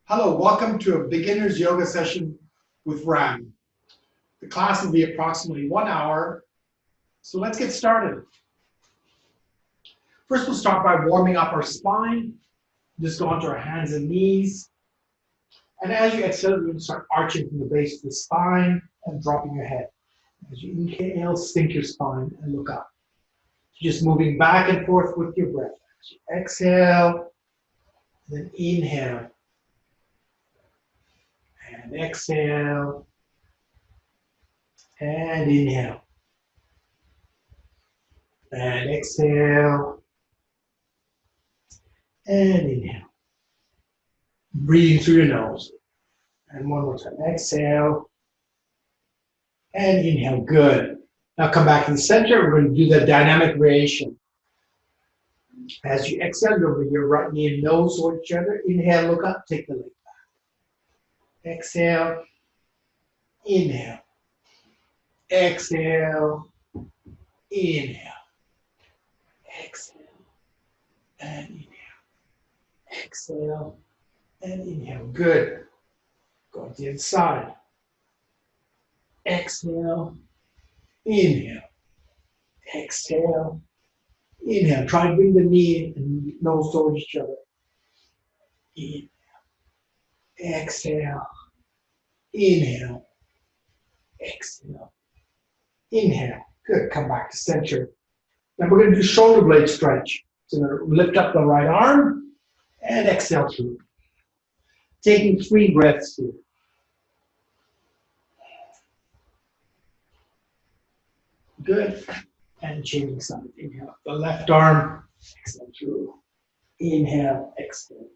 Hello, welcome to a beginner's yoga session with Ram. The class will be approximately 1 hour, so let's get started. First, we'll start by warming up our spine. Just go onto our hands and knees. And as you exhale, you're going to start arching from the base of the spine and dropping your head. As you inhale, sink your spine and look up. Just moving back and forth with your breath. As you exhale, then inhale. And exhale. And inhale. And exhale. And inhale. Breathing through your nose. And one more time. Exhale. And inhale. Good. Now come back to the center. We're going to do the dynamic variation. As you exhale, you'll bring your right knee and nose towards each other. Inhale, look up, take the leg back. Exhale. Inhale. Exhale. Inhale. Exhale. And inhale. Exhale. And inhale. Good. Go to the inside. Exhale. Inhale. Exhale. Inhale. Try and bring the knee and nose towards each other. Inhale. Exhale. Inhale. Exhale. Inhale. Good. Come back to center. Now we're going to do shoulder blade stretch. So we're going to lift up the right arm and exhale through. Taking 3 breaths here. Good. And changing side. Inhale. The left arm. Exhale through. Inhale. Exhale.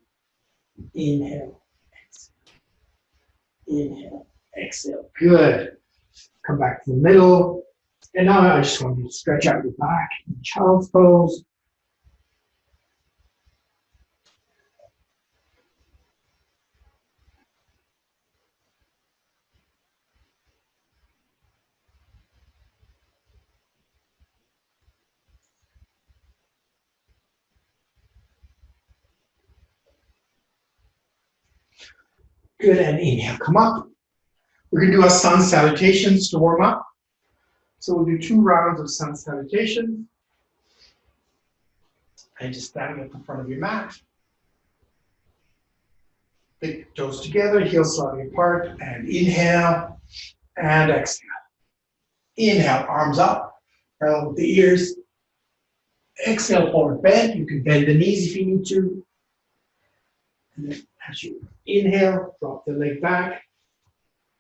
Inhale. Exhale. Inhale. Exhale. Good. Come back to the middle. And now I just want you to stretch out your back in child's pose. Good, and inhale, come up. We're going to do our sun salutations to warm up. So we'll do 2 rounds of sun salutations. And just standing up in front of your mat. Big toes together, heels slightly apart, and inhale, and exhale. Inhale, arms up, parallel with the ears. Exhale, forward bend. You can bend the knees if you need to. And then as you inhale, drop the leg back,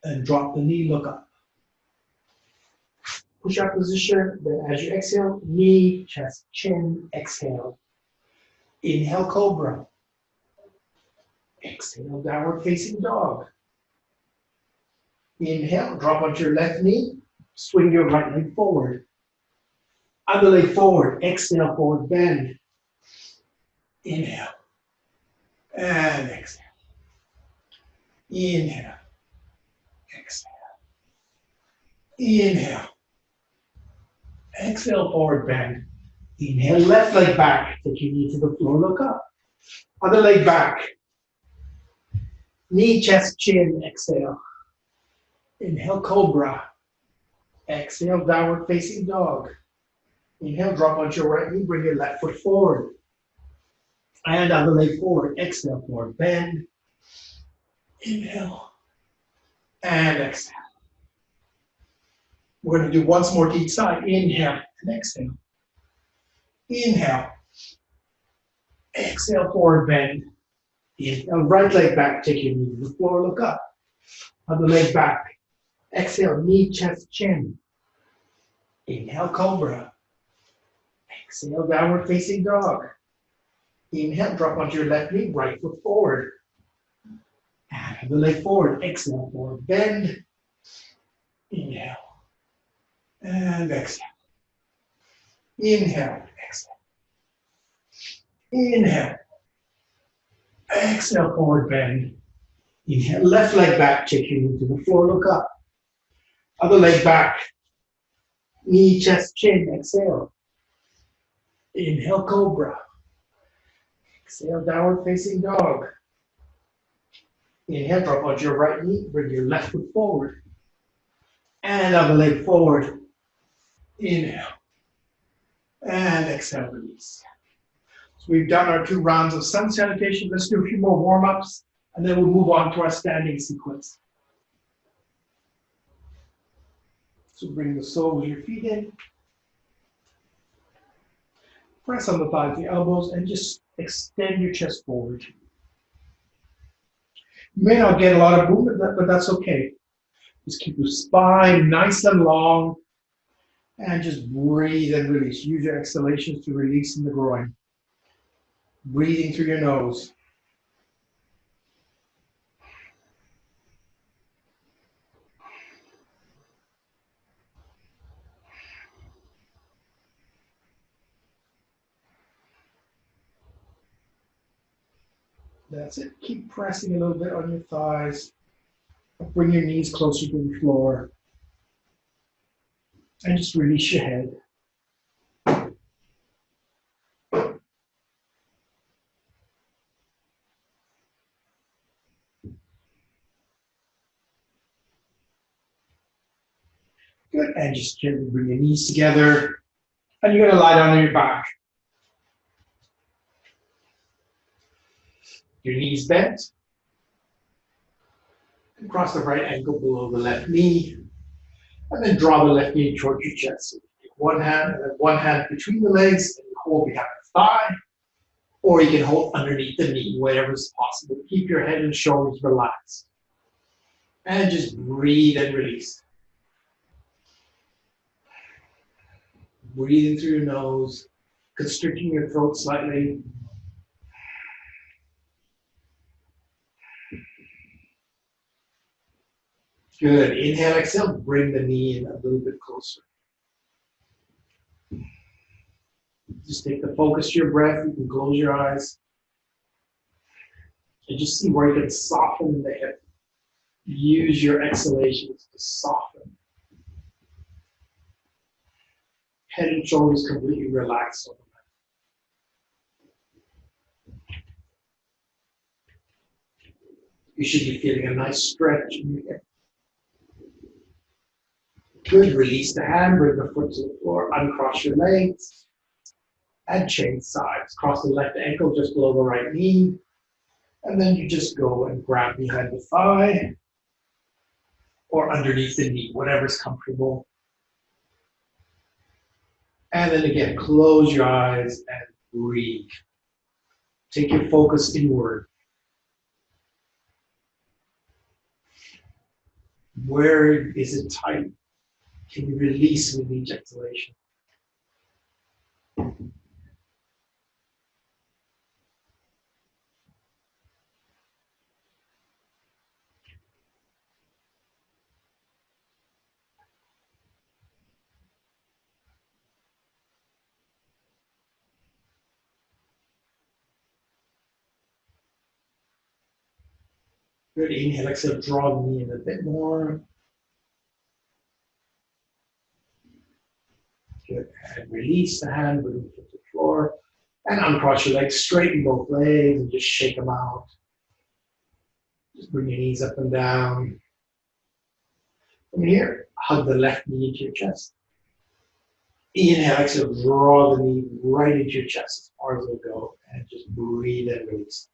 and drop the knee, look up. Push-up position, then as you exhale, knee, chest, chin, exhale. Inhale, cobra. Exhale, downward facing dog. Inhale, drop onto your left knee, swing your right leg forward. Other leg forward, exhale, forward bend. Inhale, and exhale. Inhale, exhale. Inhale. Exhale, forward bend. Inhale, left leg back. Take your knee to the floor, look up. Other leg back. Knee, chest, chin, exhale. Inhale, cobra. Exhale, downward facing dog. Inhale, drop onto your right knee, bring your left foot forward. And other leg forward. Exhale, forward bend. Inhale. And exhale. We're going to do once more to each side. Inhale and exhale. Inhale. Exhale, forward bend. Inhale, right leg back, take your knee to the floor, look up. Other leg back. Exhale, knee, chest, chin. Inhale, cobra. Exhale, downward facing dog. Inhale, drop onto your left knee, right foot forward. And other leg forward. Exhale, forward bend. Inhale. And exhale. Inhale, exhale. Inhale. Exhale, forward bend. Inhale, left leg back, take your knee to the floor, look up. Other leg back. Knee, chest, chin, exhale. Inhale, cobra. Exhale, downward facing dog. Inhale, drop out your right knee, bring your left foot forward. And other leg forward. Inhale. And exhale, release. So we've done our 2 rounds of sun salutation. Let's do a few more warm-ups, and then we'll move on to our standing sequence. So bring the soles of your feet in. Press on the thighs, the elbows, and just extend your chest forward. You may not get a lot of movement, but that's okay. Just keep your spine nice and long, and just breathe and release. Use your exhalations to release in the groin. Breathing through your nose. That's it. Keep pressing a little bit on your thighs. Bring your knees closer to the floor. And just release your head. Good. And just gently bring your knees together. And you're going to lie down on your back. Your knees bent. And cross the right ankle below the left knee. And then draw the left knee towards your chest. So take one hand and then one hand between the legs and you hold behind the thigh. Or you can hold underneath the knee, whatever is possible. Keep your head and shoulders relaxed. And just breathe and release. Breathing through your nose, constricting your throat slightly. Good. Inhale, exhale, bring the knee in a little bit closer. Just take the focus to your breath. You can close your eyes. And just see where you can soften the hip. Use your exhalations to soften. Head and shoulders completely relaxed. You should be feeling a nice stretch in your hip. Good. Release the hand, bring the foot to the floor, uncross your legs, and change sides. Cross the left ankle just below the right knee, and then you just go and grab behind the thigh or underneath the knee, whatever's comfortable. And then again, close your eyes and breathe. Take your focus inward. Where is it tight? Can you release with each exhalation? Good. Inhale, exhale, draw the knee in a bit more. Good. And release the hand, bring it to the floor. And uncross your legs, straighten both legs, and just shake them out. Just bring your knees up and down. From here, hug the left knee into your chest. Inhale, exhale, draw the knee right into your chest as far as it'll go. And just breathe and release.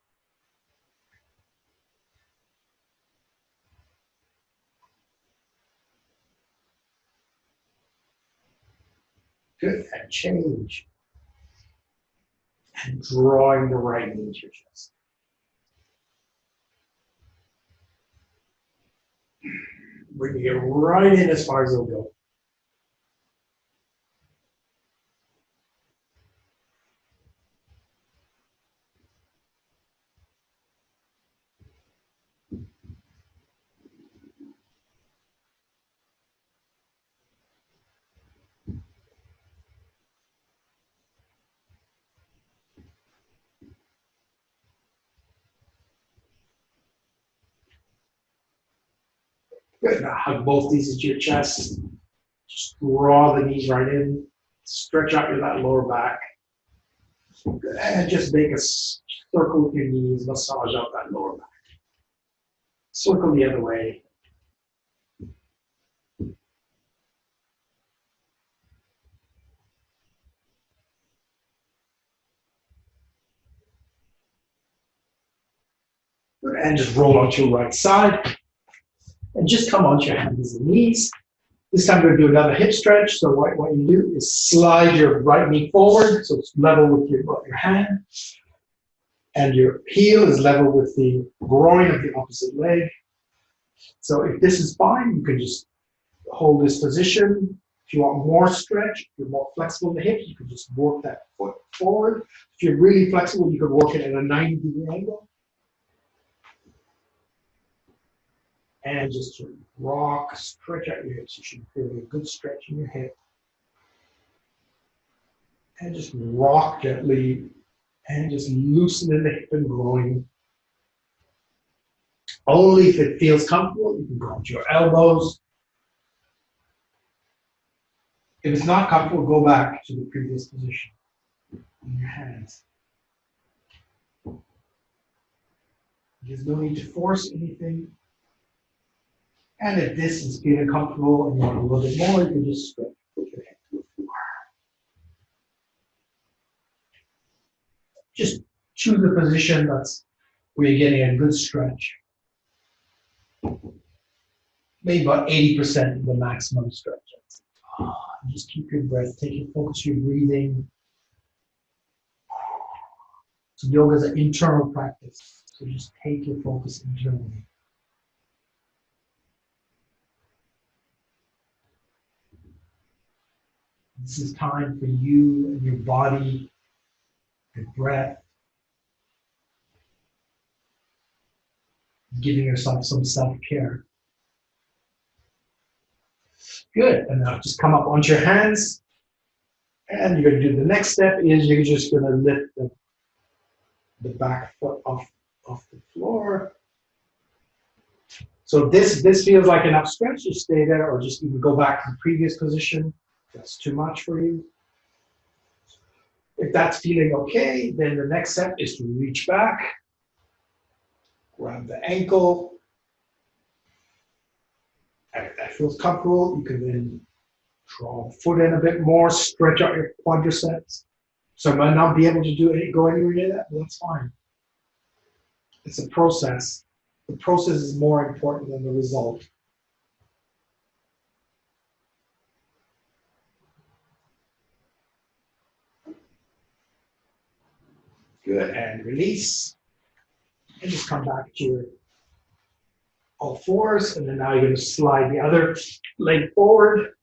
Good. And change. And drawing the right knee into your chest. Bring it right in as far as it'll go. Good. Now hug both knees into your chest. Just draw the knees right in. Stretch out that lower back. Good. And just make a circle with your knees. Massage out that lower back. Circle the other way. And just roll onto your right side. And just come onto your hands and knees. This time we're going to do another hip stretch. So what you do is slide your right knee forward, so it's level with your hand. And your heel is level with the groin of the opposite leg. So if this is fine, you can just hold this position. If you want more stretch, if you're more flexible in the hips, you can just work that foot forward. If you're really flexible, you can work it at a 90-degree angle. And just sort of rock, stretch out your hips. You should feel a good stretch in your hip. And just rock gently. And just loosen in the hip and groin. Only if it feels comfortable, you can go to your elbows. If it's not comfortable, go back to the previous position in your hands. There's no need to force anything. And if this is feeling comfortable and you want a little bit more, you can just stretch your head to the floor. Just choose a position that's where you're getting a good stretch. Maybe about 80% of the maximum stretch. Just keep your breath, take your focus, your breathing. So yoga is an internal practice. So just take your focus internally. This is time for you and your body, your breath. Giving yourself some self-care. Good, and now just come up onto your hands. And you're going to do the next step is you're just going to lift the back foot off the floor. So this feels like enough stretch, just stay there or just even go back to the previous position. If that's too much for you. If that's feeling okay, then the next step is to reach back, grab the ankle. And if that feels comfortable, you can then draw the foot in a bit more, stretch out your quadriceps. So I might not be able to go anywhere near that, but that's fine. It's a process. The process is more important than the result. Good, and release. And just come back to your all fours, and then now you're going to slide the other leg forward.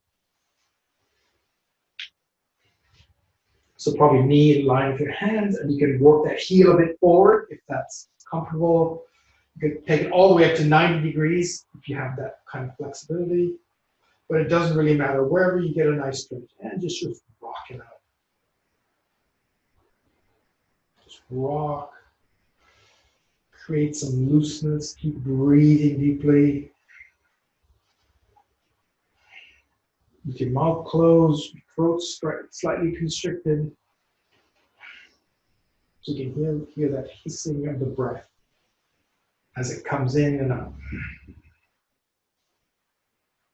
So probably knee in line with your hands, and you can work that heel a bit forward if that's comfortable. You can take it all the way up to 90 degrees if you have that kind of flexibility. But it doesn't really matter. Wherever you get a nice stretch, and just sort of rock it out. Just rock. Create some looseness. Keep breathing deeply. With your mouth closed, your throat slightly constricted. So you can hear that hissing of the breath as it comes in and out.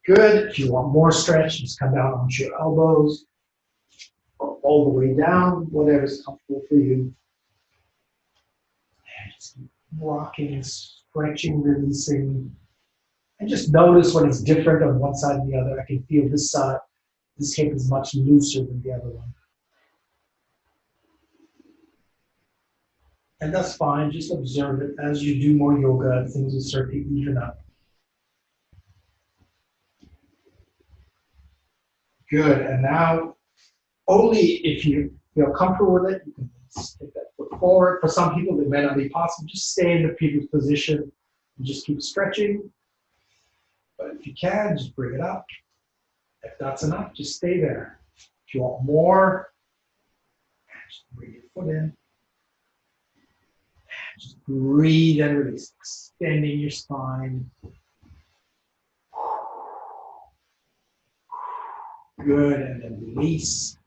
Good. If you want more stretch, just come down onto your elbows, or all the way down, whatever's comfortable for you. And just keep rocking, stretching, releasing. And just notice when it's different on one side and the other. I can feel this side, this hip is much looser than the other one. And that's fine, just observe it. As you do more yoga, things will start to even up. Good, and now, only if you feel comfortable with it, you can take that foot forward. For some people, it may not be possible. Just stay in the previous position and just keep stretching. But if you can, just bring it up. If that's enough, just stay there. If you want more, just bring your foot in. Just breathe and release, extending your spine. Good, and then release.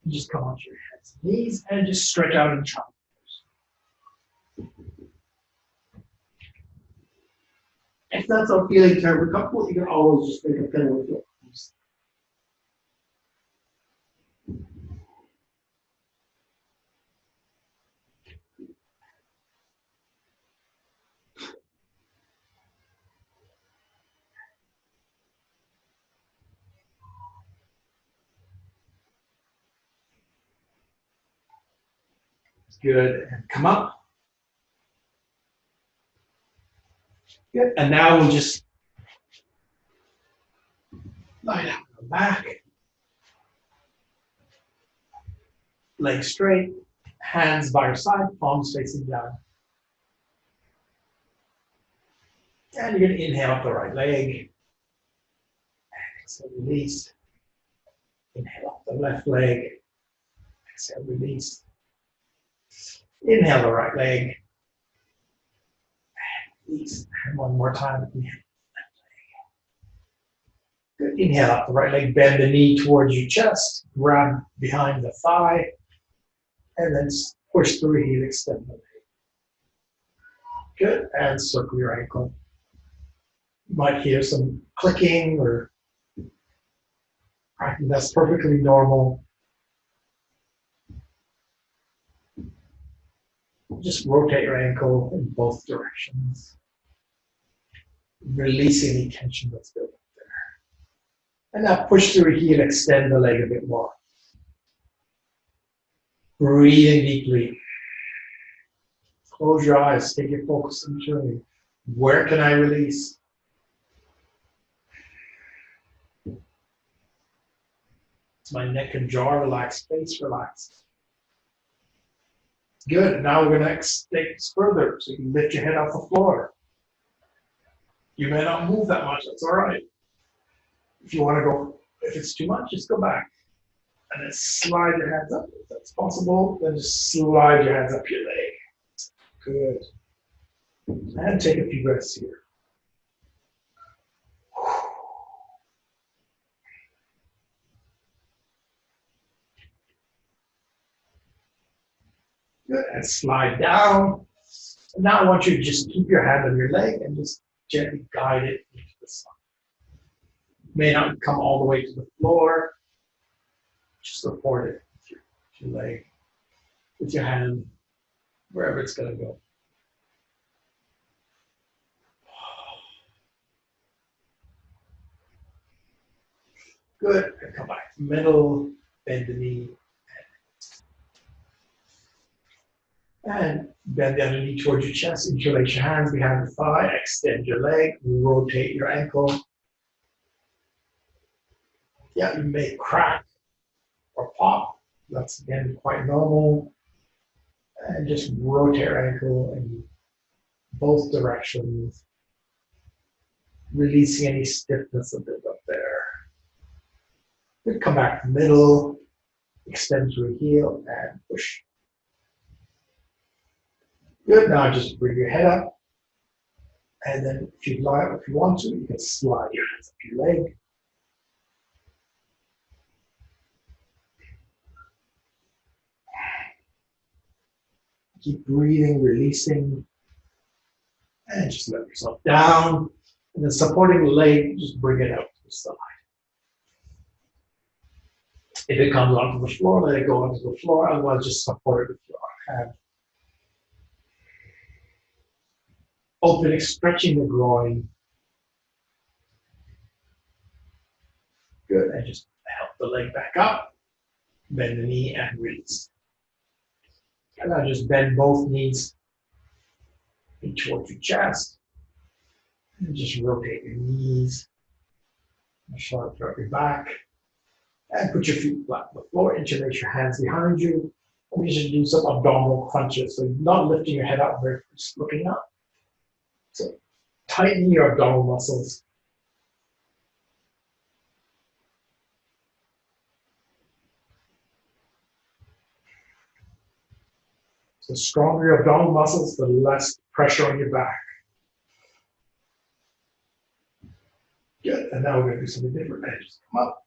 Just come onto your hands and knees and just stretch out and chop. If that's not feeling terribly comfortable, you can always just make a pillow with your arms. Good. And come up. Good. And now we'll just lie down on the back. Legs straight. Hands by your side. Palms facing down. And you're going to inhale up the right leg. Exhale, release. Inhale up the left leg. Exhale, release. Inhale the right leg. Release. And one more time. Inhale. Good. Inhale up the right leg, bend the knee towards your chest, grab behind the thigh, and then push through heel, extend the leg. Good. And circle your ankle. You might hear some clicking or I think that's perfectly normal. Just rotate your ankle in both directions. Release any tension that's built up there. And now push through heel, extend the leg a bit more. Breathing deeply. Close your eyes, take your focus internally. Where can I release? Is my neck and jaw relaxed, face relaxed? Good. Now we're going to take this further so you can lift your head off the floor. You may not move that much, that's all right. If you want to go, if it's too much, just go back. And then slide your hands up. If that's possible, then just slide your hands up your leg. Good. And take a few breaths here. Good. And slide down. And now I want you to just keep your hand on your leg and just gently guide it into the side. May not come all the way to the floor. Just support it with your leg, with your hand, wherever it's going to go. Good. And come back to the middle, bend the knee. And bend the other knee towards your chest. Interlace your hands behind the thigh. Extend your leg. Rotate your ankle. Yeah, you may crack or pop. That's again quite normal. And just rotate your ankle in both directions, releasing any stiffness a bit up there. Then come back to the middle, extend through heel, and push. Good. Now just bring your head up, and then if you want to, you can slide your hands up your leg. Keep breathing, releasing, and just let yourself down. And then supporting the leg, just bring it out to the side. If it comes onto the floor, let it go onto the floor. Otherwise, just support it with your hand. Opening, stretching the groin. Good. And just help the leg back up. Bend the knee and release. And now just bend both knees in towards your chest. And just rotate your knees. Sharp throughout your back. And put your feet flat on the floor. Interlace your hands behind you. And we should do some abdominal crunches. So you're not lifting your head up, but just looking up. So tighten your abdominal muscles. The stronger your abdominal muscles, the less pressure on your back. Good. And now we're going to do something different. And just come up.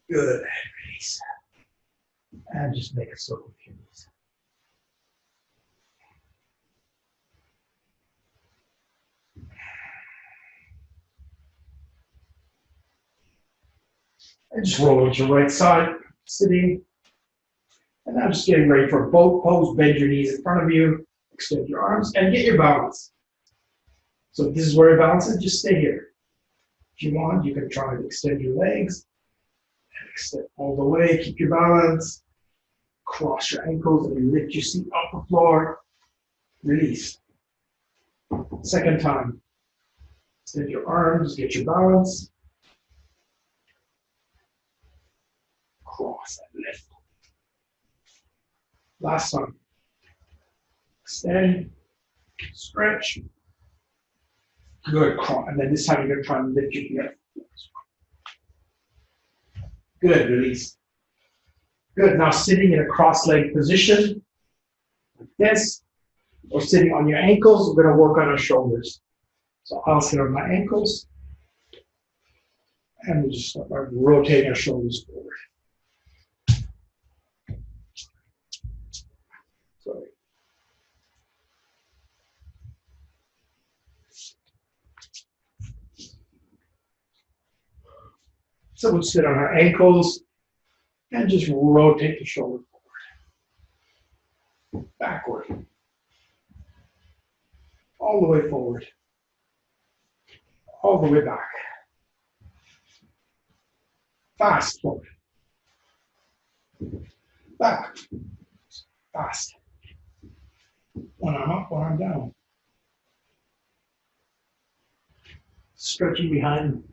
Good. And release. And just make a circle with your knees. And just roll into your right side, sitting. And now just getting ready for a boat pose. Bend your knees in front of you, extend your arms, and get your balance. So if this is where your balance is, just stay here. If you want, you can try to extend your legs. And extend all the way, keep your balance. Cross your ankles and lift your seat off the floor. Release. Second time. Extend your arms, get your balance. Cross and lift. Last time. Extend, stretch. Good. And then this time you're going to try and lift your feet up. Good. Release. Good. Now sitting in a cross-legged position, like this, or sitting on your ankles, we're going to work on our shoulders. So I'll sit on my ankles, and we'll just start by rotating our shoulders forward. Sorry. So we'll sit on our ankles and just rotate the shoulder forward, backward, all the way forward, all the way back, fast forward, back, fast. One arm up, one arm down. Stretching behind,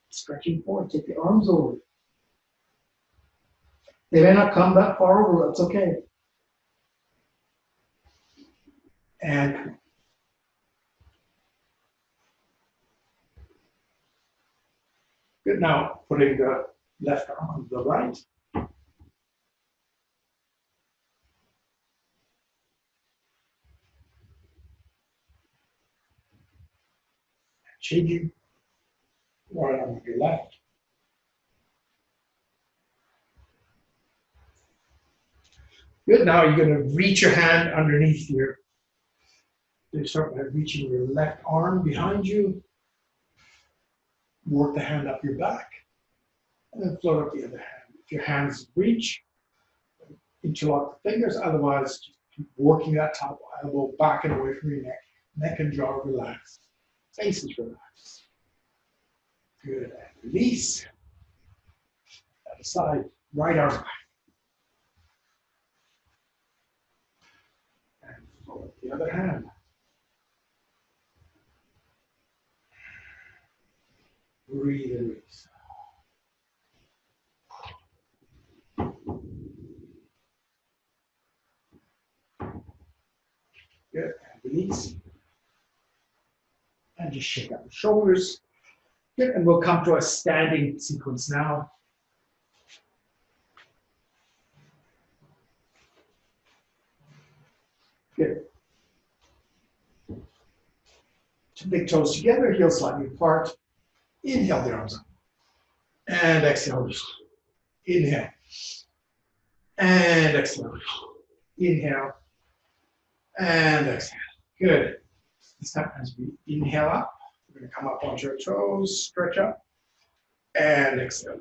stretching forward, take the arms over. They may not come that far over, that's okay. And good. Now putting the left arm on the right. Changing right arm on your left. Good. Now you're going to reach your hand underneath here. You start by reaching your left arm behind you. Work the hand up your back. And then float up the other hand. If your hands reach, interlock the fingers. Otherwise, just keep working that top elbow back and away from your neck. Neck and jaw relaxed. Face is relaxed. Good. And release. Other side. Right arm back. And float up the other hand. Breathe and release. Good. And release. And just shake out the shoulders. Good. And we'll come to a standing sequence now. Good. Two big toes together, heels slightly apart. Inhale the arms up. And exhale. Inhale. And exhale. Inhale. And exhale. Good. This time as we inhale up, we're going to come up onto our toes, stretch up, and exhale.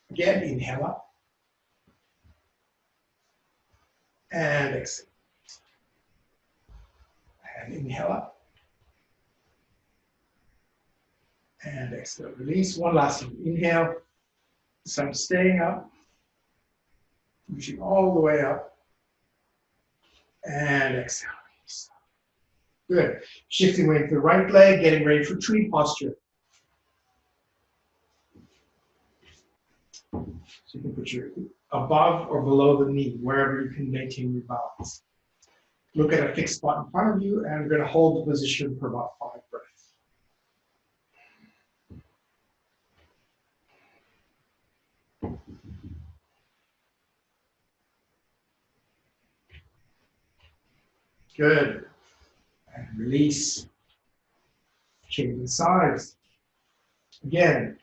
Again, inhale up. And exhale. And inhale up. And exhale. Release. One last time. Inhale. This time staying up. Reaching all the way up. And exhale. Release. Good. Shifting weight to the right leg, getting ready for tree posture. So you can put your above or below the knee, wherever you can maintain your balance. Look at a fixed spot in front of you, and we're going to hold the position for about 5 breaths. Good. And release. Changing sides. Again,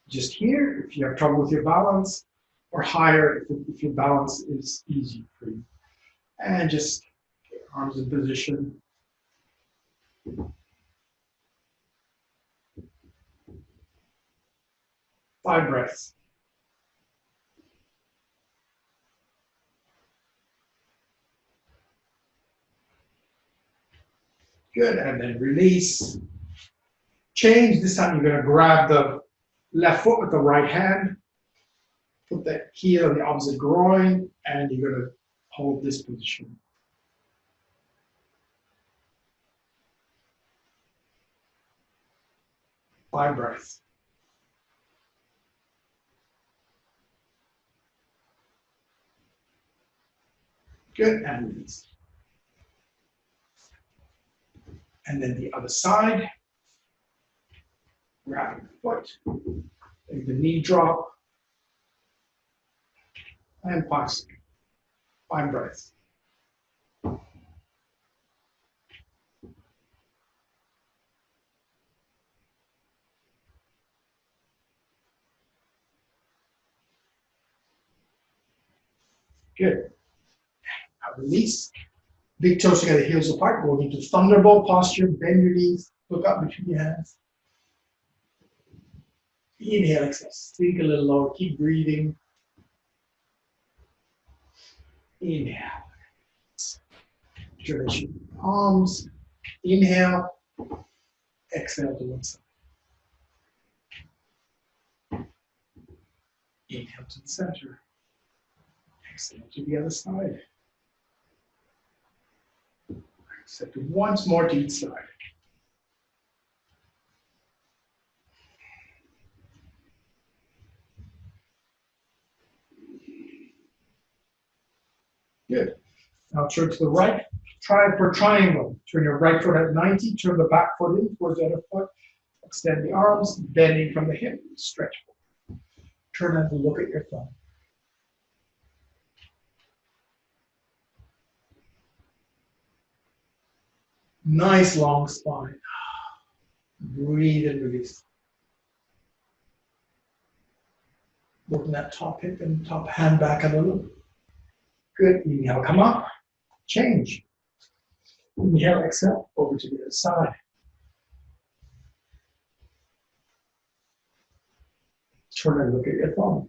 Just here, if you have trouble with your balance, or higher if your balance is easy for you. And just get your arms in position. 5 breaths. Good, and then release. Change, this time you're gonna grab the left foot with the right hand, put the heel on the opposite groin, and you're gonna hold this position. Five breaths. Good, and release. And then the other side. Grab the foot, make the knee drop, and pause. 5 breaths. Good. Now release. Big toes together, heels apart. Going into thunderbolt posture. Bend your knees. Look up between your hands. Inhale, exhale. Sink a little lower. Keep breathing. Inhale. Stretch your arms. Inhale. Exhale to one side. Inhale to the center. Exhale to the other side. Exhale once more to each side. Good. Now turn to the right. Try for triangle. Turn your right foot at 90. Turn the back foot in towards the other foot. Extend the arms, bending from the hip. Stretch. Turn and look at your thumb. Nice long spine. Breathe and release. Working that top hip and top hand back a little. Good. Inhale, come up. Change. Inhale, exhale, over to the other side. Turn and look at your thumb.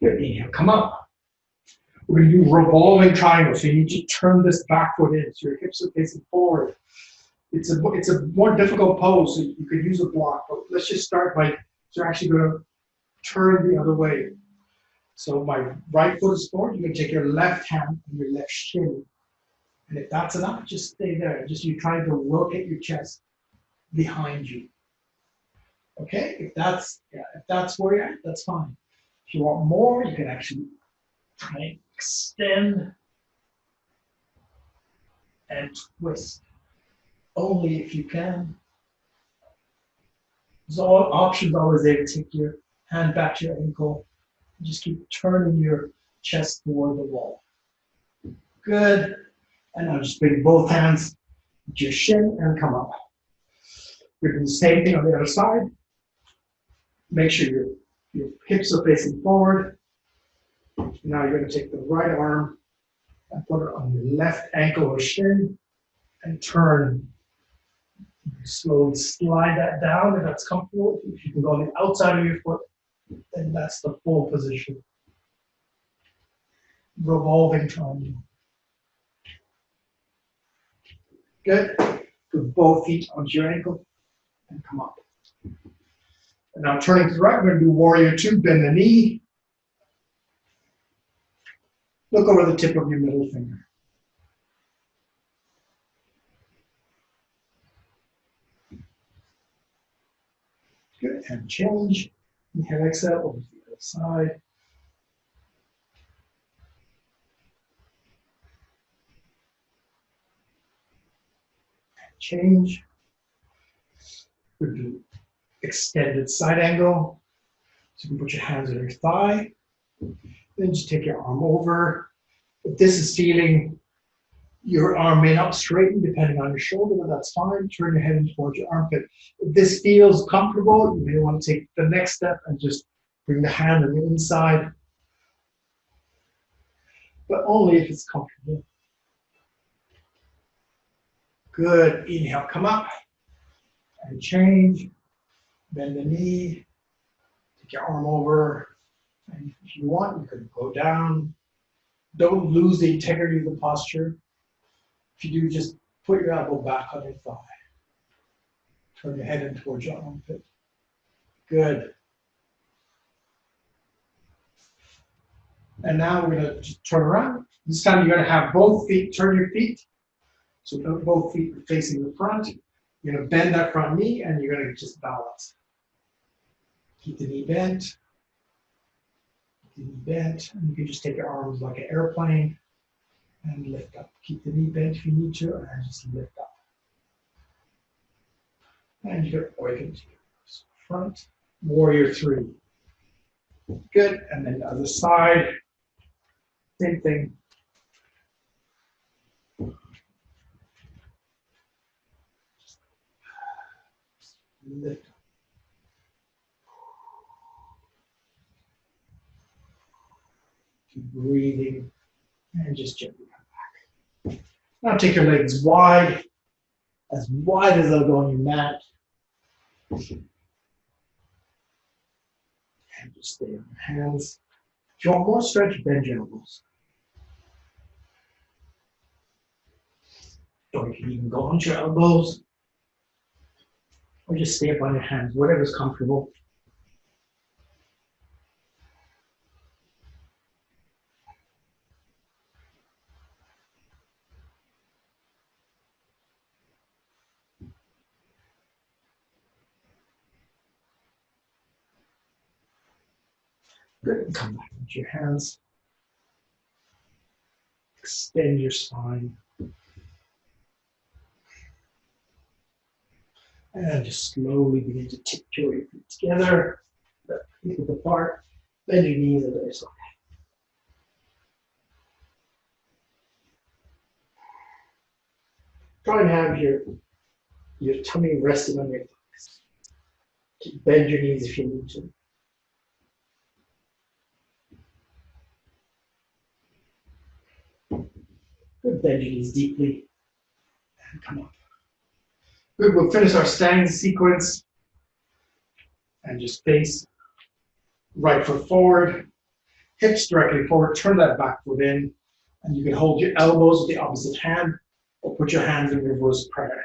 Good. Inhale, come up. We're going to do revolving triangle. So you need to turn this back foot in. So your hips are facing forward. It's a more difficult pose, so you could use a block. But let's just start by, so you're actually going to turn the other way. So my right foot is forward. You can take your left hand and your left shin. And if that's enough, just stay there. Just you trying to rotate your chest behind you. Okay, if that's where you're at, that's fine. If you want more, you can actually try and extend and twist. Only if you can. There's all options always there to take your hand back to your ankle. Just keep turning your chest toward the wall. Good. And now just bring both hands to your shin and come up. We're doing the same thing on the other side. Make sure your hips are facing forward. Now you're going to take the right arm and put it on your left ankle or shin and turn. Slowly slide that down if that's comfortable. If you can go on the outside of your foot, then that's the full position. Revolving triangle. Good. Put both feet onto your ankle and come up. And now turning to the right, we're going to do warrior two. Bend the knee. Look over the tip of your middle finger. Good, and change. Inhale, exhale, over to the other side. And change. We'll do extended side angle. So you can put your hands on your thigh. Then just take your arm over. If this is feeling Your arm may not straighten depending on your shoulder, but that's fine. Turn your head in towards your armpit. If this feels comfortable, you may want to take the next step and just bring the hand on the inside, but only if it's comfortable. Good. Inhale, come up and change. Bend the knee. Take your arm over. And if you want, you can go down. Don't lose the integrity of the posture. If you do, just put your elbow back on your thigh. Turn your head in towards your armpit. Good. And now we're going to turn around. This time you're going to have both feet, turn your feet. So both feet are facing the front. You're going to bend that front knee and you're going to just balance. Keep the knee bent. Keep the knee bent. And you can just take your arms like an airplane and lift up. Keep the knee bent if you need to and just lift up. And you can awaken to your front. Warrior three. Good. And then the other side. Same thing. Lift up. Keep breathing and just gently come back. Now take your legs wide as they'll go on your mat. And just stay on your hands. If you want more stretch, bend your elbows. Or you can even go onto your elbows. Or just stay up on your hands, whatever's comfortable. Good, and come back into your hands. Extend your spine. And just slowly begin to tiptoe your feet together. Feet width apart. Bend your knees and very slowly. Try and have your tummy resting on your thighs. Bend your knees if you need to. Good, bend your knees deeply. And come up. Good, we'll finish our standing sequence. And just face right foot forward. Hips directly forward. Turn that back foot in. And you can hold your elbows with the opposite hand. Or put your hands in reverse prayer.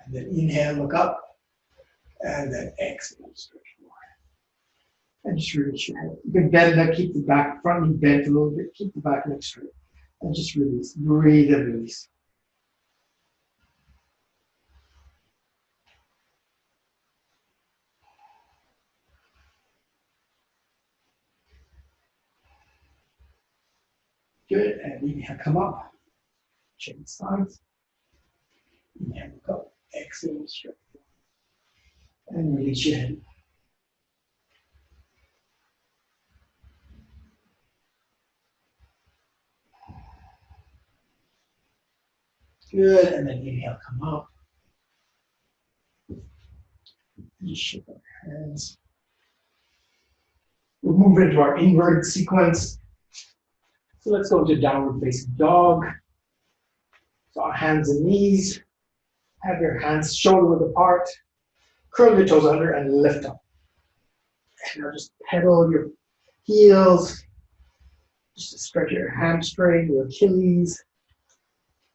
And then inhale, look up. And then exhale, stretch forward. And just release your head. You can bend that, keep the back front knee bent a little bit, keep the back leg straight. And just release. Breathe and release. Good. And inhale, come up. Change sides. Inhale, look up. Exhale, stretch forward. And release your head. Good, and then inhale, come up. Just shift our hands. We'll move into our inverted sequence. So let's go into downward facing dog. So our hands and knees. Have your hands shoulder width apart. Curl your toes under and lift up. And now just pedal your heels. Just to stretch your hamstring, your Achilles.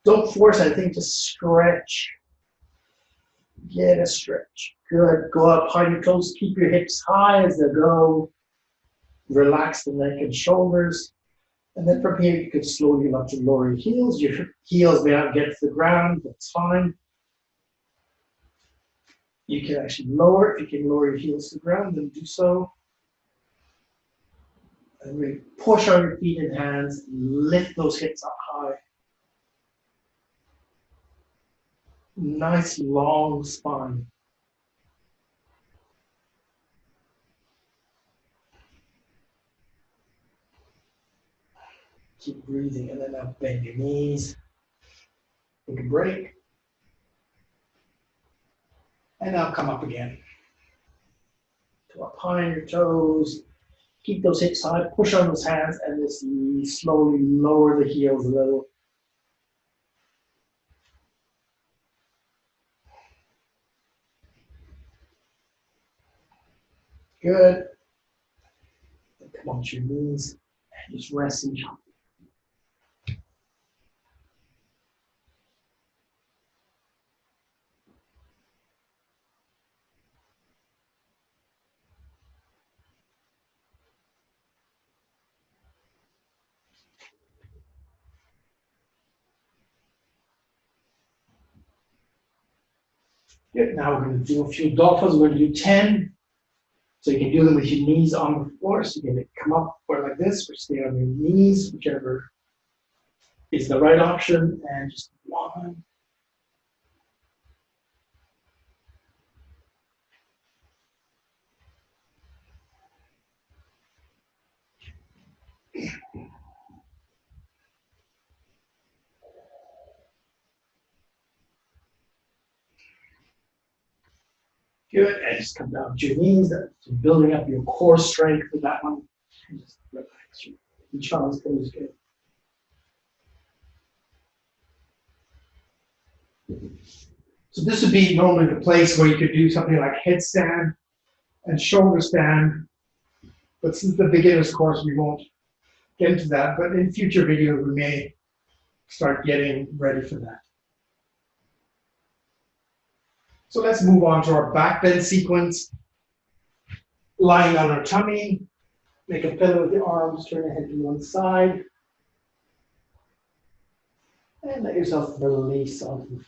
Don't force anything, just stretch. Get a stretch. Good. Go up, hide your toes, keep your hips high as they go. Relax the neck and shoulders. And then from here, you can slowly look to lower your heels. Your heels may not get to the ground, that's fine. You can actually lower, if you can lower your heels to the ground, then do so. And really push on your feet and hands, lift those hips up high. Nice long spine. Keep breathing, and then now bend your knees. Take a break. And now come up again. To up high on your toes. Keep those hips high, push on those hands, and just slowly lower the heels a little. Good. Come onto your knees and just rest and jump. Good. Now we're going to do a few dolphins. We're going to do 10. So you can do them with your knees on the floor. So you can come up or like this, or stay on your knees, whichever is the right option. And just 1. Good. And just come down to your knees. So building up your core strength with that one. And just relax. Each one is good. So this would be normally the place where you could do something like headstand and shoulder stand. But since the beginner's course, we won't get into that. But in future videos, we may start getting ready for that. So let's move on to our back bend sequence. Lying on our tummy, make a pillow with the arms, turn your head to one side. And let yourself release onto the floor.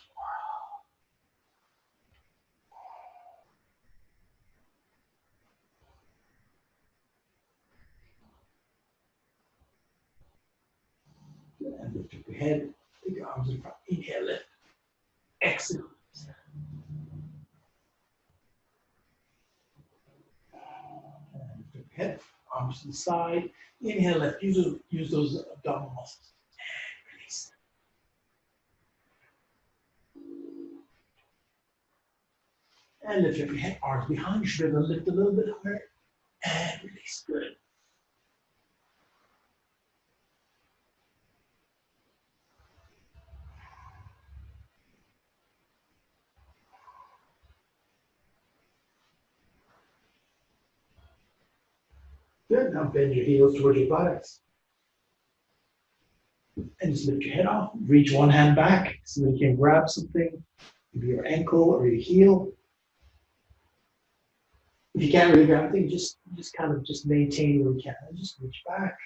And lift up your head, take your arms in front. Inhale, lift. Exhale. And lift up your head, arms to the side. Inhale, lift. Use those abdominal muscles. And release. And lift up your head, arms behind. You should be able to lift a little bit higher. And release. Good. Good. Now bend your heels towards your buttocks. And just lift your head off. Reach one hand back so that you can grab something, maybe your ankle or your heel. If you can't really grab anything, just kind of just maintain where you can. Just reach back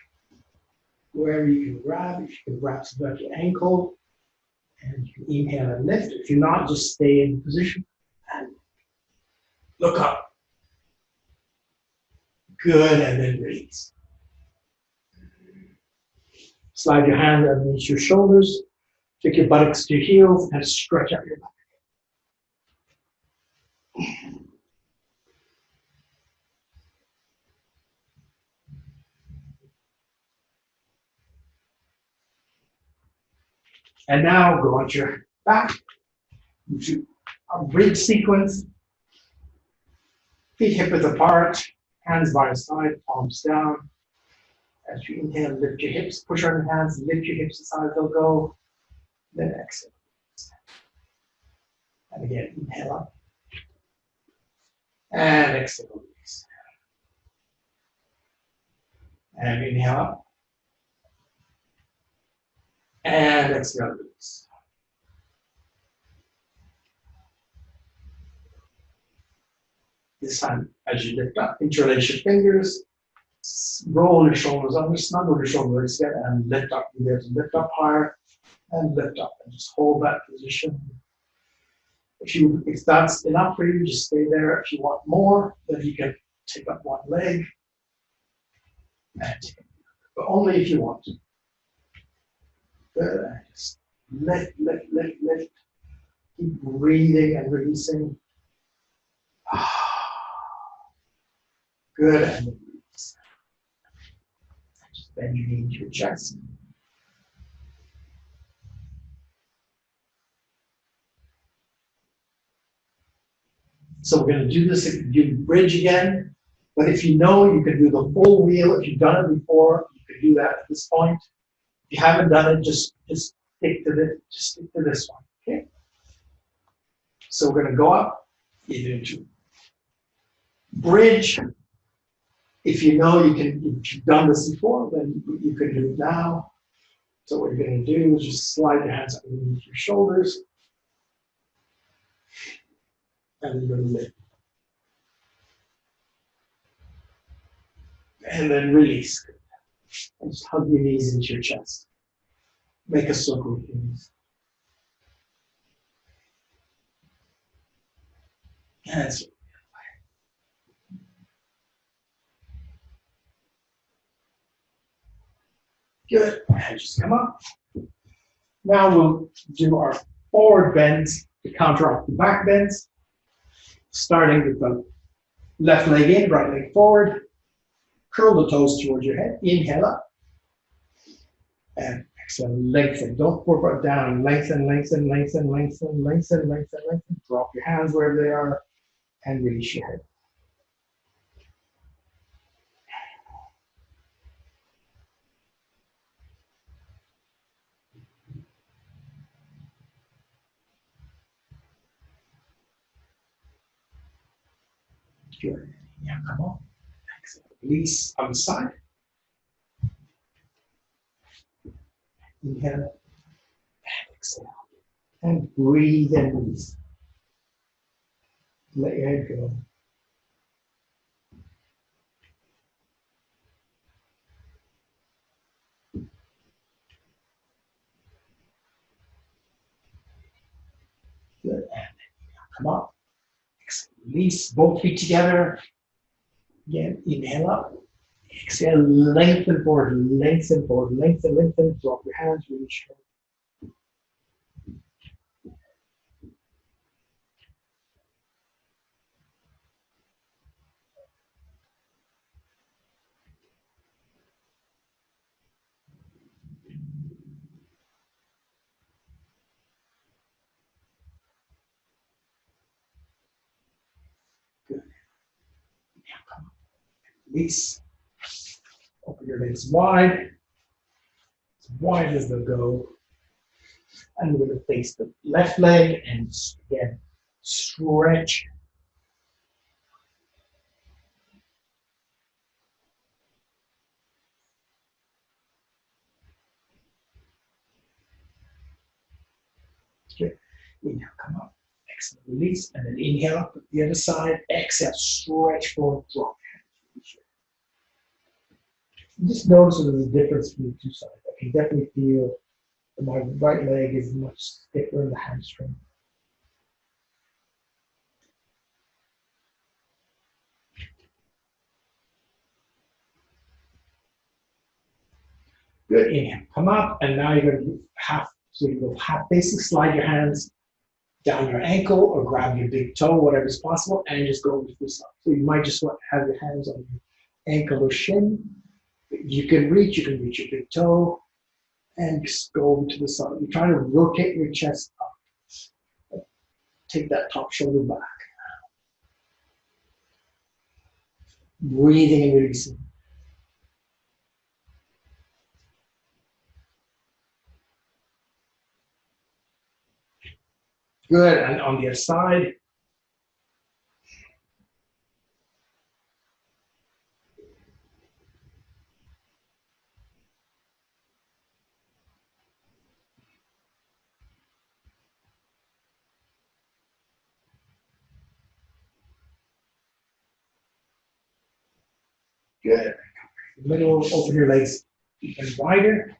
wherever you can grab. If you can grab something like your ankle, and you can inhale and lift. If you're not, just stay in position and look up. Good, and then release. Slide your hand underneath your shoulders. Take your buttocks to your heels and stretch out your back. And now go onto your back. Into a bridge sequence. Feet hip width apart, hands by your side, palms down. As you inhale, lift your hips, push on your hands, lift your hips aside, they'll go. Then exhale. And again, inhale up. And exhale, release. And inhale up. And exhale, release. This time, as you lift up, interlace your fingers, roll your shoulders under, snuggle your shoulders together, and lift up. You have to lift up higher and lift up, and just hold that position. If that's enough for you, just stay there. If you want more, then you can take up one leg and take it, but only if you want to. Good. Just lift, lift, lift, lift. Keep breathing and releasing. Good, and release. Just bend your knee into your chest. So we're going to do this, do the bridge again. But if you know you can do the full wheel, if you've done it before, you can do that at this point. If you haven't done it, just stick to this one. Okay. So we're going to go up, into bridge. If you know if you've done this before, then you can do it now. So what you're going to do is just slide your hands underneath your shoulders, and you're going to lift. And then release. And just hug your knees into your chest. Make a circle with your knees. And so, good. And just come up. Now we'll do our forward bends to counteract the back bends. Starting with the left leg in, right leg forward. Curl the toes towards your head. Inhale up. And exhale, lengthen. Don't forward down. Lengthen, lengthen, lengthen, lengthen, lengthen, lengthen, lengthen. Drop your hands wherever they are and release your head. Good. Yeah, come on. Exhale. Release on the side. Inhale and exhale. And breathe and release. Let your head go. Good. And come up. Exhale. Release both feet together. Again, inhale up. Exhale, lengthen forward, lengthen forward, lengthen, lengthen. Drop your hands, release your head. Good. Now come up. Release. Open your legs wide. As wide as they'll go. And we're going to face the left leg and again, stretch. Okay. Inhale, come up. Exhale, release. And then inhale up the other side. Exhale, stretch forward, drop your hands. Just notice that there's a difference between the two sides. I can definitely feel that my right leg is much stiffer in the hamstring. Good, inhale, come up, and now you're going to do half, so you go half basic, slide your hands down your ankle or grab your big toe, whatever is possible, and just go with this up. So you might just want to have your hands on your ankle or shin. You can reach your big toe, and just go over to the side. You're trying to rotate your chest up. Take that top shoulder back. Breathing and releasing. Good, and on the other side. Good. Middle, open your legs even wider.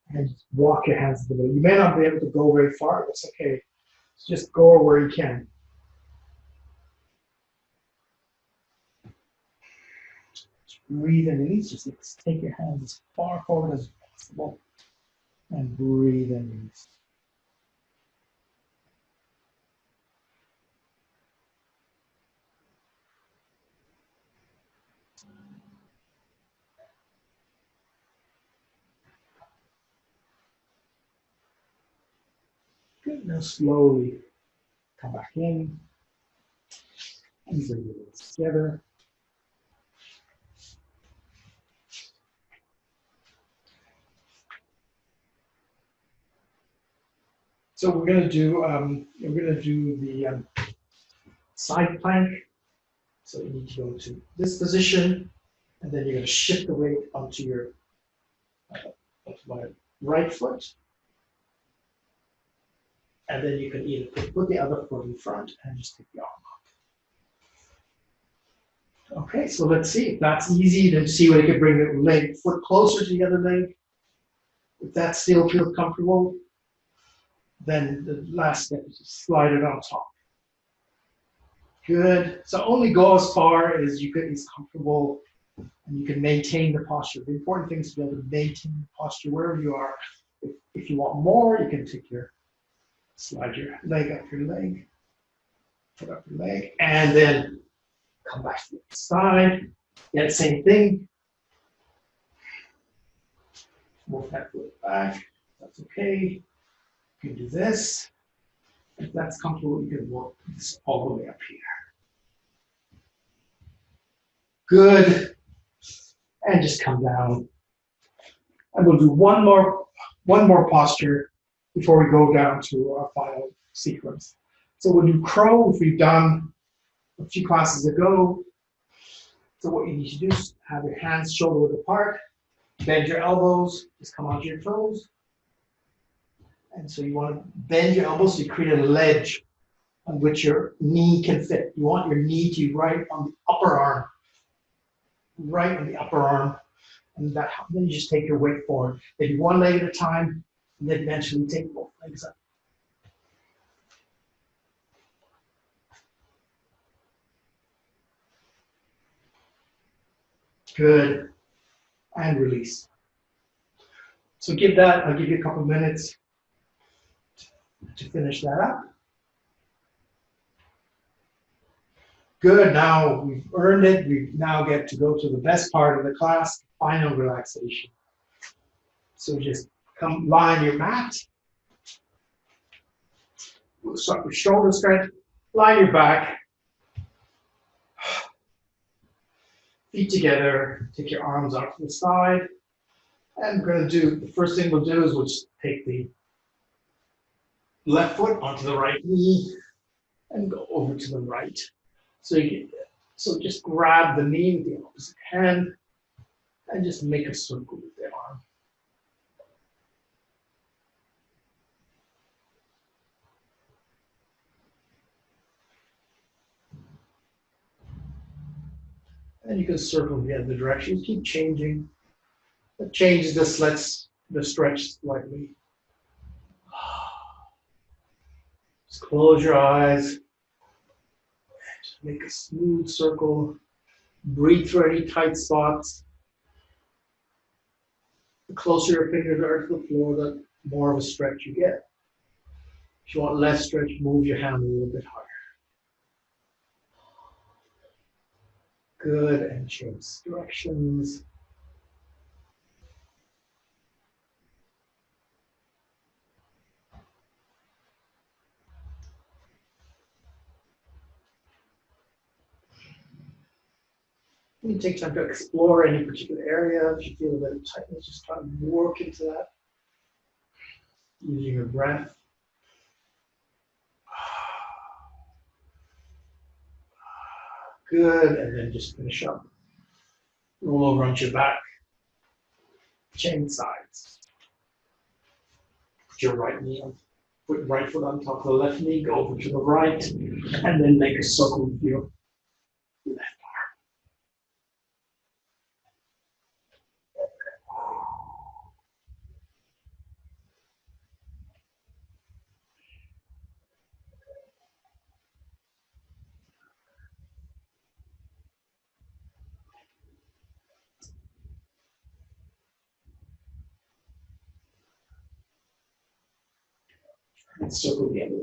And just walk your hands to the middle. You may not be able to go very far, but it's okay. Just go where you can. Breathe and release. Just take your hands as far forward as possible. And breathe and release. Good. Now slowly come back in. And bring your legs together. So we're going to do the side plank. So you need to go to this position, and then you're going to shift the weight onto your onto my right foot, and then you can either put the other foot in front and just take the arm up. Okay, so let's see if that's easy. Then see whether you can bring the leg foot closer to the other leg. If that still feels comfortable, then the last step is to slide it on top. Good. So only go as far as you get is comfortable, and you can maintain the posture. The important thing is to be able to maintain the posture wherever you are. If you want more, you can slide your leg up your leg, put up your leg, and then come back to the side. Yeah, same thing. Move that foot back. That's okay. You can do this. If that's comfortable, you can work this all the way up here. Good. And just come down. And we'll do one more posture before we go down to our final sequence. So we'll do crow, which we've done a few classes ago. So what you need to do is have your hands shoulder width apart, bend your elbows, just come onto your toes. And so you want to bend your elbows so you create a ledge on which your knee can fit. You want your knee to be right on the upper arm, right on the upper arm. And then you just take your weight forward. Maybe one leg at a time, and then eventually take both legs up. Good. And release. So I'll give you a couple of minutes to finish that up. Good, now we've earned it. We now get to go to the best part of the class, final relaxation. So just come lie on your mat. We'll start with shoulder stretch. Lie on your back. Feet together. Take your arms out to the side. And we're going to do, the first thing we'll do is we'll just take the left foot onto the right knee and go over to the right. So just grab the knee with the opposite hand and just make a circle with the arm. And you can circle the other direction. Keep changing. The change just lets the stretch slightly. Just close your eyes. Just make a smooth circle. Breathe through any tight spots. The closer your fingers are to the floor, the more of a stretch you get. If you want less stretch, move your hand a little bit higher. Good, and change directions. You take time to explore any particular area. If you feel a bit of tightness, just try to work into that. Using your breath. Good, and then just finish up. Roll over onto your back. Change sides. Put your right knee on, put your right foot on top of the left knee, go over to the right, and then make a circle with your left arm, and circle the other way.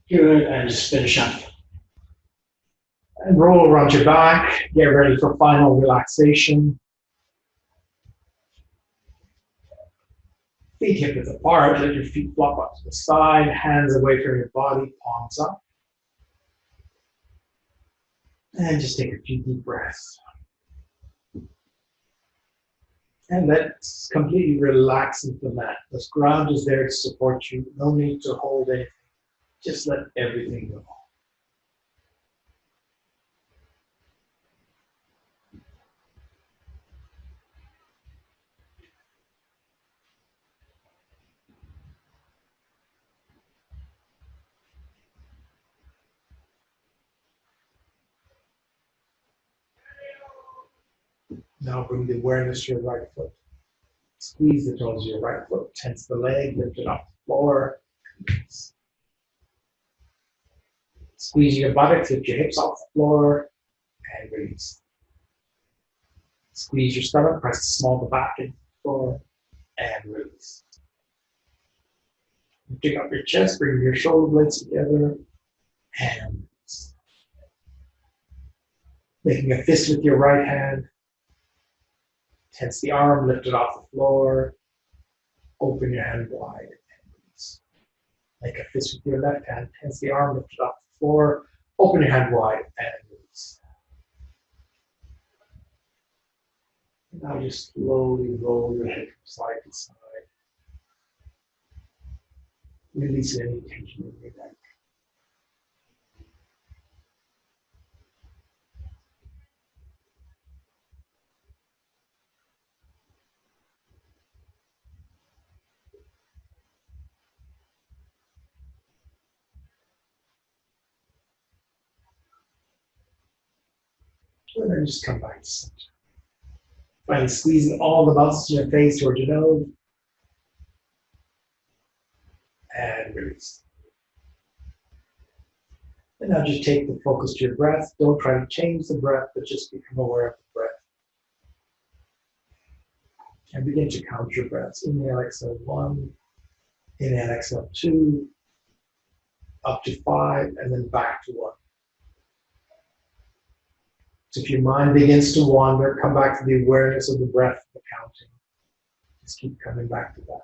Good, and just finish up. And roll around your back. Get ready for final relaxation. Feet hip width apart. Let your feet flop up to the side. Hands away from your body. Palms up. And just take a few deep breaths. And let's completely relax into the mat. This ground is there to support you. No need to hold anything. Just let everything go. Now bring the awareness to your right foot. Squeeze the toes of your right foot. Tense the leg. Lift it off the floor. Squeeze your buttocks. Lift your hips off the floor. And release. Squeeze your stomach. Press the small of the back into the floor. And release. Pick up your chest. Bring your shoulder blades together. And release. Making a fist with your right hand. Tense the arm, lift it off the floor. Open your hand wide and release. Make a fist with your left hand. Tense the arm, lift it off the floor. Open your hand wide and release. And now just slowly roll your head from side to side. Release any tension in your neck. And then just come back to center. Finally, squeezing all the muscles in your face towards your nose. And release. And now just take the focus to your breath. Don't try to change the breath, but just become aware of the breath. And begin to count your breaths. Inhale, exhale, 1. Inhale, exhale, 2. Up to 5, and then back to 1. So if your mind begins to wander, come back to the awareness of the breath, the counting. Just keep coming back to that.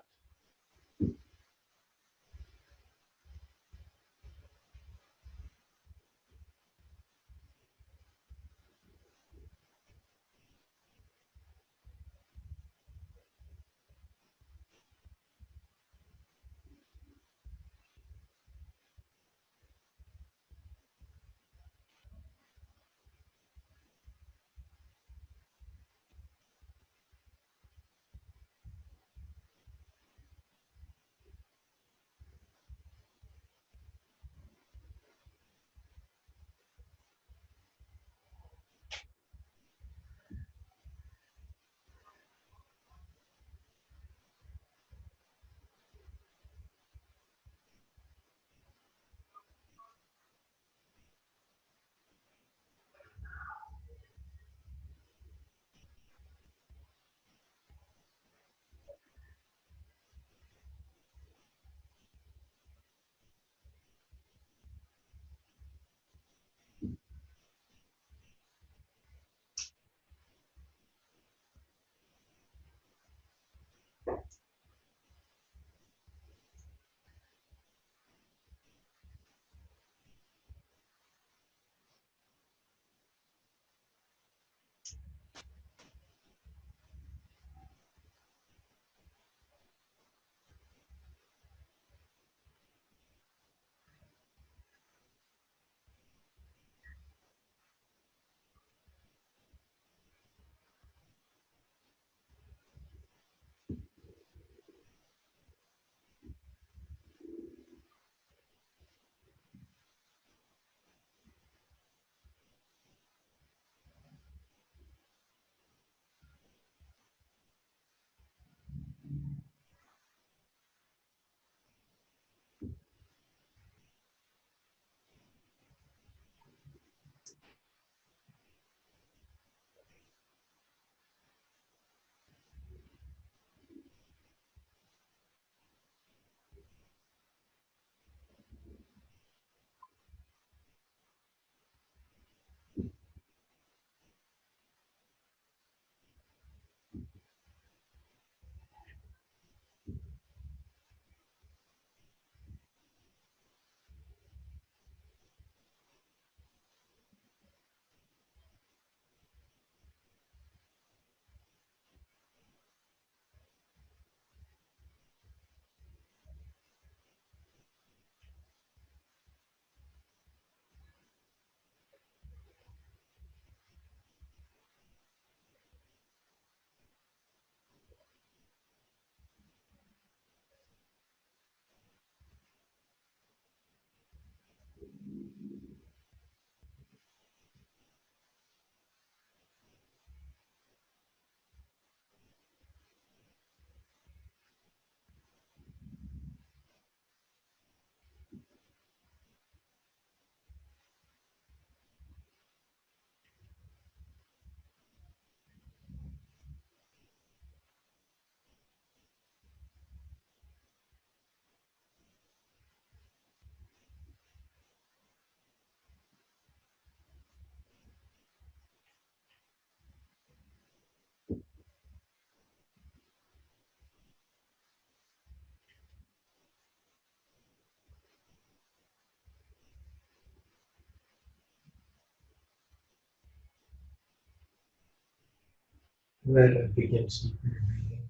Let it begin to deepen your breathing.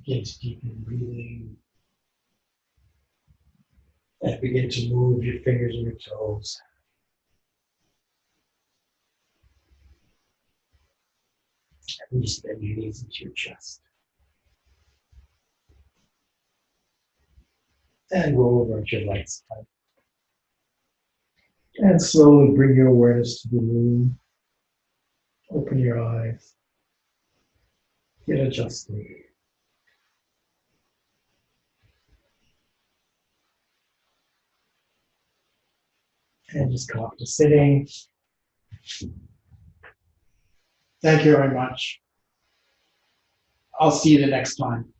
Begin to deepen your breathing. And begin to move your fingers and your toes. And you spread your knees into your chest. And roll over at your right side. And slowly bring your awareness to the room. Open your eyes. Get adjusted. And just come up to sitting. Thank you very much. I'll see you the next time.